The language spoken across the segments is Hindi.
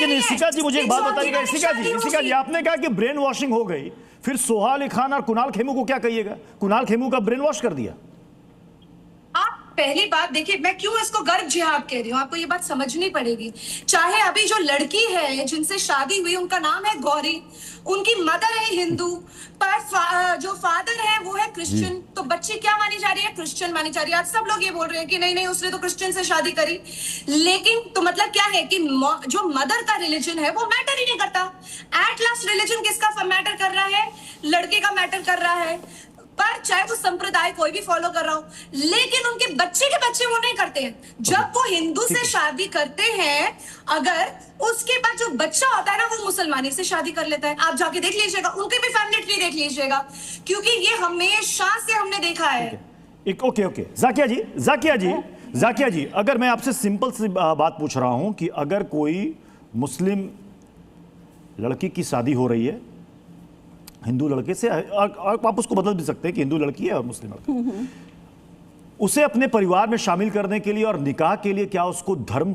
लेकिन इशिका जी मुझे एक बात बताइएगा, इशिका जी आपने कहा कि ब्रेन वॉशिंग हो गई, फिर सोहा अली खान और कुणाल खेमू को क्या कहिएगा? कुणाल खेमू का ब्रेन वॉश कर दिया। पहली बात देखिए, मैं क्यों इसको गर्भ जिहाद कह रही हूँ, आपको ये बात समझनी पड़ेगी। चाहे अभी जो लड़की है जिनसे शादी हुई, उनका नाम है गौरी, उनकी मदर है हिंदू, पर जो फादर है वो है क्रिश्चियन, तो बच्ची क्या मानी जा रही है? क्रिश्चियन मानी जा रही है। आज सब लोग ये बोल रहे हैं कि नहीं नहीं, उसने तो क्रिश्चियन से शादी करी। लेकिन तो मतलब क्या है कि जो मदर का रिलीजन है वो मैटर ही नहीं करता। एट लास्ट रिलीजन किसका मैटर कर रहा है? लड़के का मैटर कर रहा है, पर चाहे वो संप्रदाय कोई भी फॉलो कर रहा हो, लेकिन उनके बच्चे वो नहीं करते हैं। जब वो हिंदू से शादी करते हैं, अगर उसके बाद जो बच्चा होता है ना, वो मुसलमानी से शादी कर लेता है। आप जाके देख लीजिएगा, उनके भी फैमिली ट्री देख लीजिएगा, क्योंकि ये हमेशा से हमने देखा है। ओके जाकिया जी, अगर मैं आपसे सिंपल सी बात पूछ रहा हूं कि अगर कोई मुस्लिम लड़की की शादी हो रही है हिंदू लड़के से, आप उसको बदल भी सकते हैं कि हिंदू लड़की है और मुस्लिम लड़का, उसे अपने परिवार में शामिल करने के लिए और निकाह के लिए क्या उसको धर्म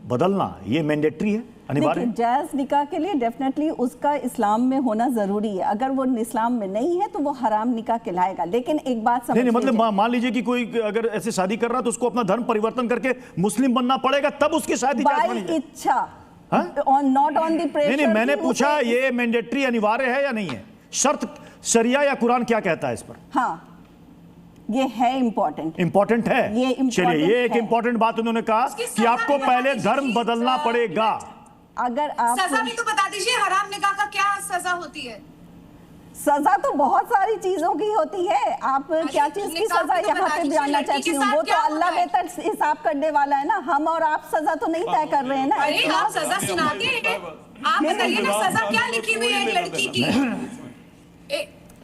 बदलना ये मैंडेटरी है, अनिवार्य है? जायज निकाह के लिए डेफिनेटली उसका इस्लाम में होना जरूरी है। अगर वो इस्लाम में नहीं है तो वो हराम निकाह कहलाएगा। लेकिन एक बात समझ नहीं, मतलब मान लीजिए कि कोई अगर ऐसे शादी कर रहा है तो उसको अपना धर्म परिवर्तन करके मुस्लिम बनना पड़ेगा, तब उसकी शादी बाई इच्छा, नॉट ऑन द प्रेशर। नहीं, मैंने पूछा ये मैंडेटरी अनिवार्य है या नहीं है? शर्त शरिया या कुरान क्या कहता है इस पर? हाँ, ये है इंपॉर्टेंट है। चलिए, ये एक इंपॉर्टेंट बात उन्होंने कहा कि आपको पहले धर्म बदलना पड़ेगा। अगर आप सजा भी तो बता दीजिए, हराम निकाह का क्या सजा होती है? सजा तो बहुत सारी चीजों की होती है। आप क्या चीज की सजा यहाँ पे जानना चाहती हूँ? वो तो अल्लाह बेहतर हिसाब करने वाला है ना, हम और आप सजा तो नहीं तय कर रहे हैं ना। अरे आप सजा सुनाते हैं, आप बताइए ना सजा क्या लिखी हुई है एक लड़की की?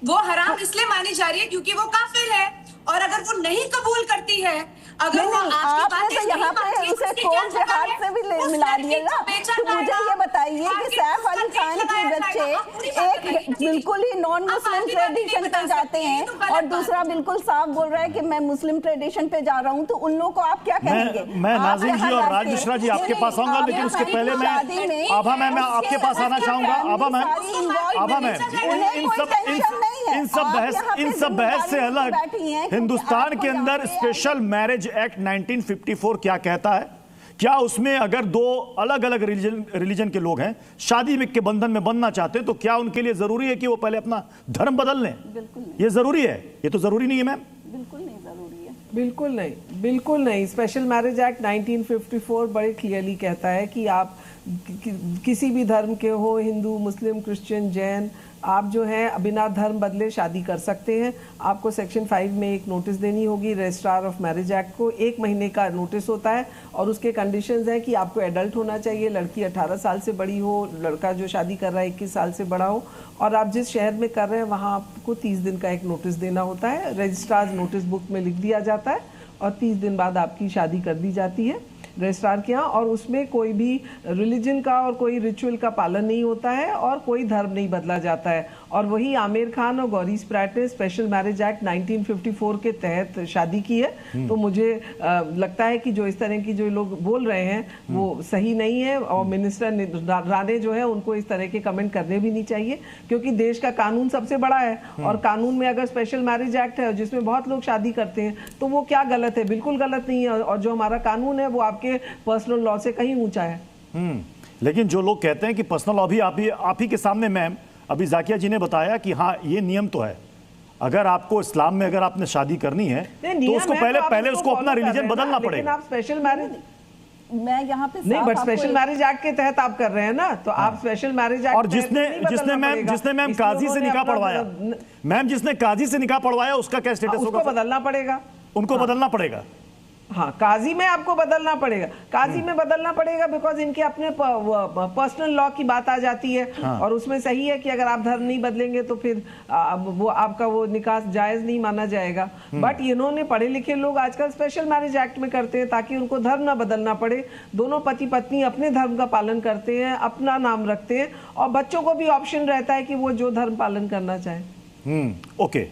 वो हराम इसलिए मानी जा रही है क्योंकि वो काफिर है, और अगर वो नहीं कबूल करती है, अगर वो आपकी बातें तो यहाँ पे उसे कौन से हाथ से भी मिला दिया ना। तो मुझे ये बताइए कि सैफ अली खान के बच्चे एक बिल्कुल ही नॉन मुस्लिम ट्रेडिशन पे जाते हैं और दूसरा बिल्कुल साफ बोल रहा है कि मैं मुस्लिम ट्रेडिशन पे जा रहा हूँ, तो उन लोगों को आप क्या कहेंगे? मैं नाज़िम जी और राज मिश्रा जी आपके पास आऊंगा, लेकिन उसके पहले मैं आभा मैम आपके पास आना चाहूंगा। आभा मैम इन सब बहस से अलग हिंदुस्तान के अंदर स्पेशल मैरिज एक्ट 1954 क्या कहता है? क्या उसमें अगर दो अलग अलग रिलीजन के लोग हैं, शादी के बंधन में बंधना चाहते हैं, तो क्या उनके लिए जरूरी है कि वो पहले अपना धर्म बदल लें? ये जरूरी है? ये तो जरूरी नहीं है मैम। बिल्कुल नहीं जरूरी है। बिल्कुल नहीं। स्पेशल मैरिज एक्ट 1954 बड़े क्लियरली कहता है कि आप किसी भी धर्म के हो, हिंदू, मुस्लिम, क्रिश्चियन, जैन, आप जो है बिना धर्म बदले शादी कर सकते हैं। आपको सेक्शन 5 में एक नोटिस देनी होगी रजिस्ट्रार ऑफ मैरिज एक्ट को। 1 महीने का नोटिस होता है और उसके कंडीशंस हैं कि आपको एडल्ट होना चाहिए, लड़की 18 साल से बड़ी हो, लड़का जो शादी कर रहा है 21 साल से बड़ा हो, और आप जिस शहर में कर रहे हैं वहाँ आपको 30 दिन का एक नोटिस देना होता है। रजिस्ट्रार नोटिस बुक में लिख दिया जाता है और 30 दिन बाद आपकी शादी कर दी जाती है रजिस्ट्रार के यहाँ, और उसमें कोई भी रिलीजन का और कोई रिचुअल का पालन नहीं होता है और कोई धर्म नहीं बदला जाता है। और वही आमिर खान और गौरी स्प्रैट ने स्पेशल मैरिज एक्ट 1954 के तहत शादी की है। तो मुझे लगता है कि जो इस तरह की जो लोग बोल रहे हैं वो सही नहीं है, और मिनिस्टर राणे जो है उनको इस तरह के कमेंट करने भी नहीं चाहिए, क्योंकि देश का कानून सबसे बड़ा है। और कानून में अगर स्पेशल मैरिज एक्ट है जिसमें बहुत लोग शादी करते हैं तो वो क्या गलत है? बिल्कुल गलत नहीं है। और जो हमारा कानून है वो आपके पर्सनल लॉ से कहीं ऊंचा है। लेकिन जो लोग कहते हैं कि पर्सनल लॉ भी आप ही के सामने मैम अभी जाकिया जी ने बताया कि हाँ ये नियम तो है, अगर आपको इस्लाम में अगर आपने शादी करनी है तो उसको पहले उसको अपना रिलीजन बदलना पड़ेगा। आप स्पेशल मैरिज मैं यहाँ पे नहीं, बट स्पेशल मैरिज एक्ट के तहत आप कर रहे हैं ना, तो आप स्पेशल मैरिज एक्ट और जिसने मैम काजी से निकाह पढ़वाया, मैम जिसने काजी से निकाह पढ़वाया उसका क्या स्टेटस होगा? उसको बदलना पड़ेगा। उनको बदलना पड़ेगा। हाँ, काजी में आपको बदलना पड़ेगा। काजी में बदलना पड़ेगा बिकॉज इनके अपने पर्सनल लॉ की बात आ जाती है। हाँ। और उसमें सही है कि अगर आप धर्म नहीं बदलेंगे तो फिर वो आपका वो निकाह जायज नहीं माना जाएगा। बट इन्होंने पढ़े लिखे लोग आजकल स्पेशल मैरिज एक्ट में करते हैं ताकि उनको धर्म ना बदलना पड़े। दोनों पति पत्नी अपने धर्म का पालन करते हैं, अपना नाम रखते हैं, और बच्चों को भी ऑप्शन रहता है कि वो जो धर्म पालन करना चाहे। ओके।